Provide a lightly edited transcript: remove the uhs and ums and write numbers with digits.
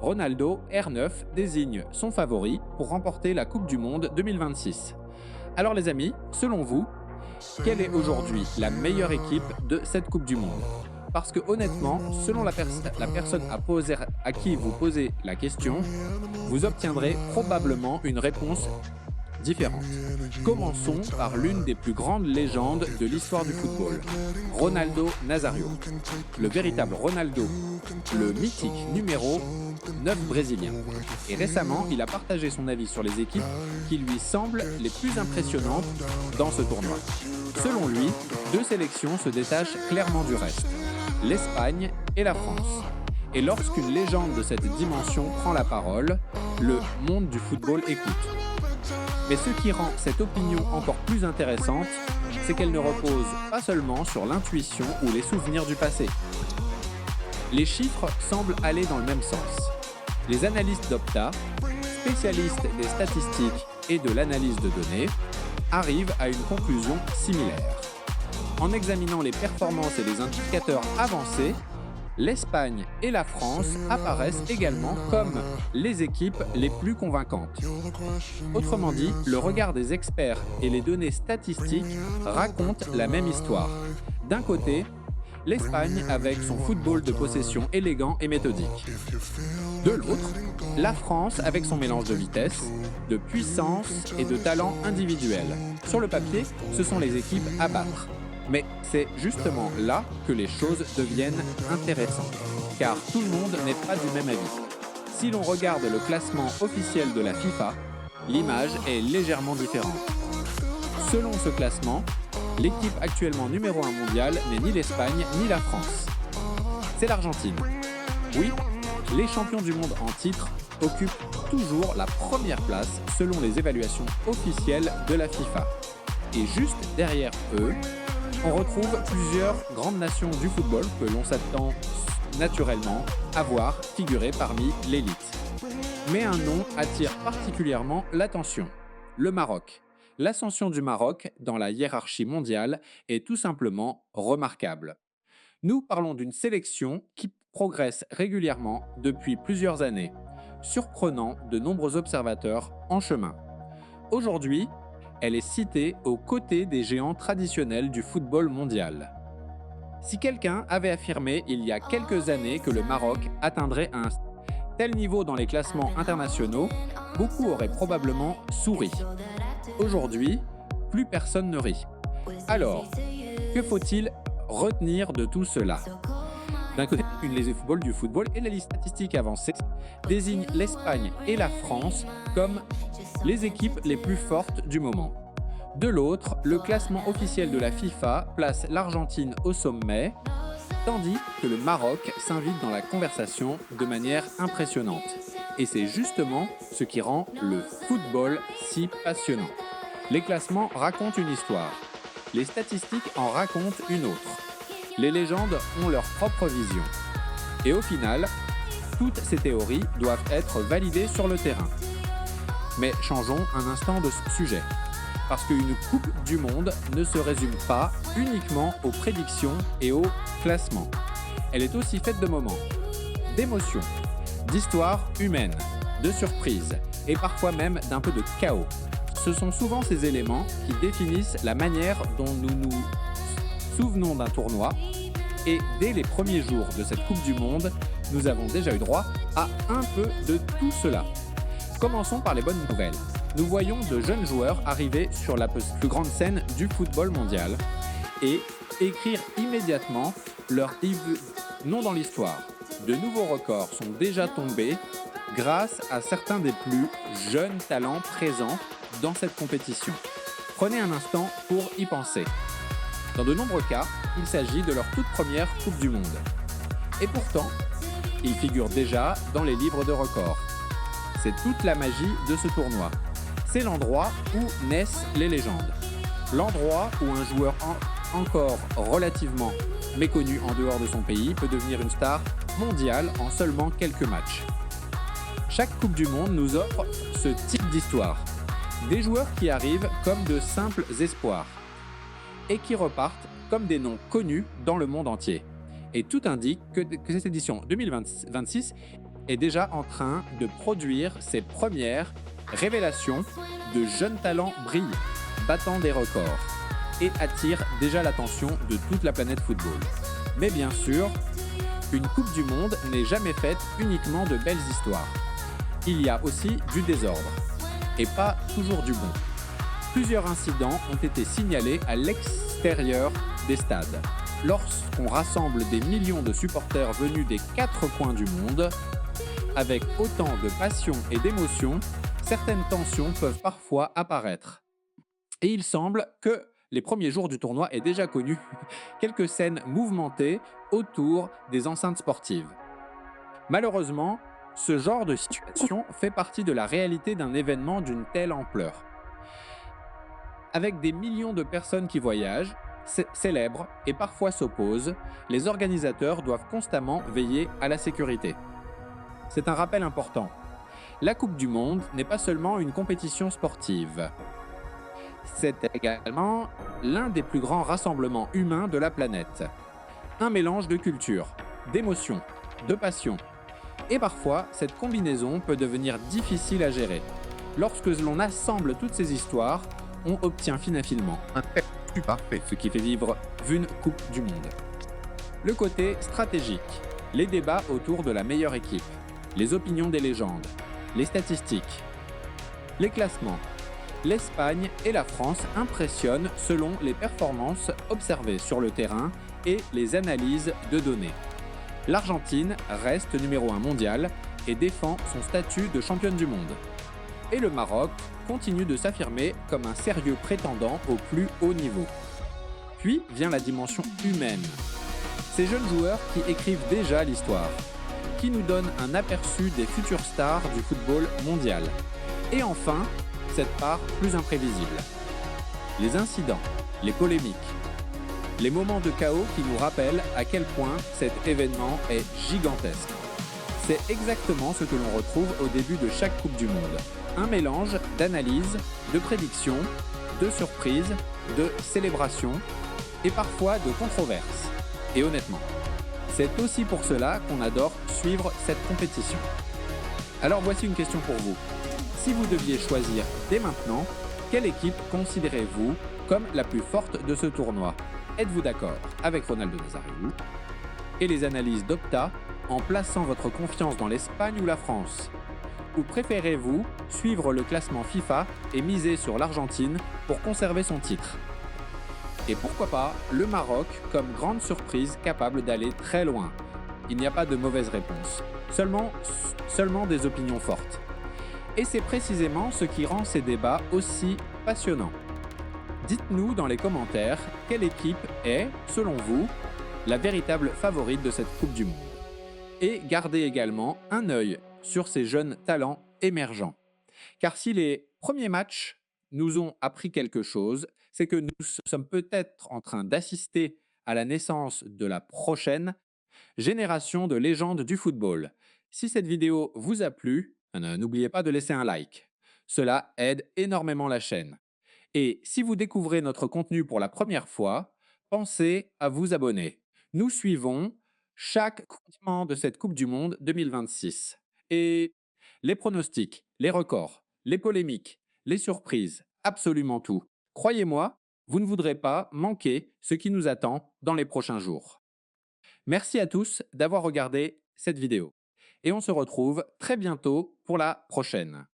Ronaldo, R9, désigne son favori pour remporter la Coupe du Monde 2026. Alors les amis, selon vous, quelle est aujourd'hui la meilleure équipe de cette Coupe du Monde? Parce que honnêtement, selon la personne à qui vous posez la question, vous obtiendrez probablement une réponse différentes. Commençons par l'une des plus grandes légendes de l'histoire du football, Ronaldo Nazario. Le véritable Ronaldo, le mythique numéro 9 brésilien. Et récemment, il a partagé son avis sur les équipes qui lui semblent les plus impressionnantes dans ce tournoi. Selon lui, deux sélections se détachent clairement du reste, l'Espagne et la France. Et lorsqu'une légende de cette dimension prend la parole, le monde du football écoute. Mais ce qui rend cette opinion encore plus intéressante, c'est qu'elle ne repose pas seulement sur l'intuition ou les souvenirs du passé. Les chiffres semblent aller dans le même sens. Les analystes d'Opta, spécialistes des statistiques et de l'analyse de données, arrivent à une conclusion similaire. En examinant les performances et les indicateurs avancés, l'Espagne et la France apparaissent également comme les équipes les plus convaincantes. Autrement dit, le regard des experts et les données statistiques racontent la même histoire. D'un côté, l'Espagne avec son football de possession élégant et méthodique. De l'autre, la France avec son mélange de vitesse, de puissance et de talent individuel. Sur le papier, ce sont les équipes à battre. Mais c'est justement là que les choses deviennent intéressantes, car tout le monde n'est pas du même avis. Si l'on regarde le classement officiel de la FIFA, l'image est légèrement différente. Selon ce classement, l'équipe actuellement numéro 1 mondiale n'est ni l'Espagne ni la France. C'est l'Argentine. Oui, les champions du monde en titre occupent toujours la première place selon les évaluations officielles de la FIFA. Et juste derrière eux, on retrouve plusieurs grandes nations du football que l'on s'attend naturellement à voir figurer parmi l'élite. Mais un nom attire particulièrement l'attention, le Maroc. L'ascension du Maroc dans la hiérarchie mondiale est tout simplement remarquable. Nous parlons d'une sélection qui progresse régulièrement depuis plusieurs années, surprenant de nombreux observateurs en chemin. Aujourd'hui, elle est citée aux côtés des géants traditionnels du football mondial. Si quelqu'un avait affirmé il y a quelques années que le Maroc atteindrait un tel niveau dans les classements internationaux, beaucoup auraient probablement souri. Aujourd'hui, plus personne ne rit. Alors, que faut-il retenir de tout cela? D'un côté, les footballs du football et les listes statistiques avancées désignent l'Espagne et la France comme les équipes les plus fortes du moment. De l'autre, le classement officiel de la FIFA place l'Argentine au sommet, tandis que le Maroc s'invite dans la conversation de manière impressionnante. Et c'est justement ce qui rend le football si passionnant. Les classements racontent une histoire, les statistiques en racontent une autre. Les légendes ont leur propre vision. Et au final, toutes ces théories doivent être validées sur le terrain. Mais changeons un instant de sujet. Parce qu'une Coupe du Monde ne se résume pas uniquement aux prédictions et aux classements. Elle est aussi faite de moments, d'émotions, d'histoires humaines, de surprises et parfois même d'un peu de chaos. Ce sont souvent ces éléments qui définissent la manière dont nous nous souvenons d'un tournoi. Et dès les premiers jours de cette Coupe du Monde, nous avons déjà eu droit à un peu de tout cela. Commençons par les bonnes nouvelles. Nous voyons de jeunes joueurs arriver sur la plus grande scène du football mondial et écrire immédiatement leur nom dans l'histoire. De nouveaux records sont déjà tombés grâce à certains des plus jeunes talents présents dans cette compétition. Prenez un instant pour y penser. Dans de nombreux cas, il s'agit de leur toute première Coupe du Monde. Et pourtant, ils figurent déjà dans les livres de records. C'est toute la magie de ce tournoi. C'est l'endroit où naissent les légendes. L'endroit où un joueur encore relativement méconnu en dehors de son pays peut devenir une star mondiale en seulement quelques matchs. Chaque Coupe du Monde nous offre ce type d'histoire. Des joueurs qui arrivent comme de simples espoirs et qui repartent comme des noms connus dans le monde entier. Et tout indique que cette édition 2026 est déjà en train de produire ses premières révélations. De jeunes talents brillent, battant des records et attirent déjà l'attention de toute la planète football. Mais bien sûr, une Coupe du Monde n'est jamais faite uniquement de belles histoires. Il y a aussi du désordre, et pas toujours du bon. Plusieurs incidents ont été signalés à l'extérieur des stades. Lorsqu'on rassemble des millions de supporters venus des 4 coins du monde, avec autant de passion et d'émotion, certaines tensions peuvent parfois apparaître. Et il semble que les premiers jours du tournoi aient déjà connu quelques scènes mouvementées autour des enceintes sportives. Malheureusement, ce genre de situation fait partie de la réalité d'un événement d'une telle ampleur. Avec des millions de personnes qui voyagent, célèbrent et parfois s'opposent, les organisateurs doivent constamment veiller à la sécurité. C'est un rappel important. La Coupe du Monde n'est pas seulement une compétition sportive. C'est également l'un des plus grands rassemblements humains de la planète. Un mélange de culture, d'émotions, de passion. Et parfois, cette combinaison peut devenir difficile à gérer. Lorsque l'on assemble toutes ces histoires, on obtient finalement un plus parfait, ce qui fait vivre une Coupe du Monde. Le côté stratégique, les débats autour de la meilleure équipe, les opinions des légendes, les statistiques, les classements. L'Espagne et la France impressionnent selon les performances observées sur le terrain et les analyses de données. L'Argentine reste numéro 1 mondial et défend son statut de championne du monde. Et le Maroc continue de s'affirmer comme un sérieux prétendant au plus haut niveau. Puis vient la dimension humaine. Ces jeunes joueurs qui écrivent déjà l'histoire, qui nous donnent un aperçu des futures stars du football mondial. Et enfin, cette part plus imprévisible. Les incidents, les polémiques, les moments de chaos qui nous rappellent à quel point cet événement est gigantesque. C'est exactement ce que l'on retrouve au début de chaque Coupe du Monde. Un mélange d'analyse, de prédictions, de surprises, de célébrations et parfois de controverses. Et honnêtement, c'est aussi pour cela qu'on adore suivre cette compétition. Alors voici une question pour vous. Si vous deviez choisir dès maintenant, quelle équipe considérez-vous comme la plus forte de ce tournoi? Êtes-vous d'accord avec Ronaldo Nazario et les analyses d'Opta en plaçant votre confiance dans l'Espagne ou la France? Ou préférez-vous suivre le classement FIFA et miser sur l'Argentine pour conserver son titre? Et pourquoi pas le Maroc comme grande surprise capable d'aller très loin? Il n'y a pas de mauvaise réponse, seulement des opinions fortes. Et c'est précisément ce qui rend ces débats aussi passionnants. Dites-nous dans les commentaires quelle équipe est, selon vous, la véritable favorite de cette Coupe du Monde. Et gardez également un œil sur ces jeunes talents émergents. Car si les premiers matchs nous ont appris quelque chose, c'est que nous sommes peut-être en train d'assister à la naissance de la prochaine génération de légendes du football. Si cette vidéo vous a plu, n'oubliez pas de laisser un like. Cela aide énormément la chaîne. Et si vous découvrez notre contenu pour la première fois, pensez à vous abonner. Nous suivons chaque croisement de cette Coupe du Monde 2026. Et les pronostics, les records, les polémiques, les surprises, absolument tout. Croyez-moi, vous ne voudrez pas manquer ce qui nous attend dans les prochains jours. Merci à tous d'avoir regardé cette vidéo. Et on se retrouve très bientôt pour la prochaine.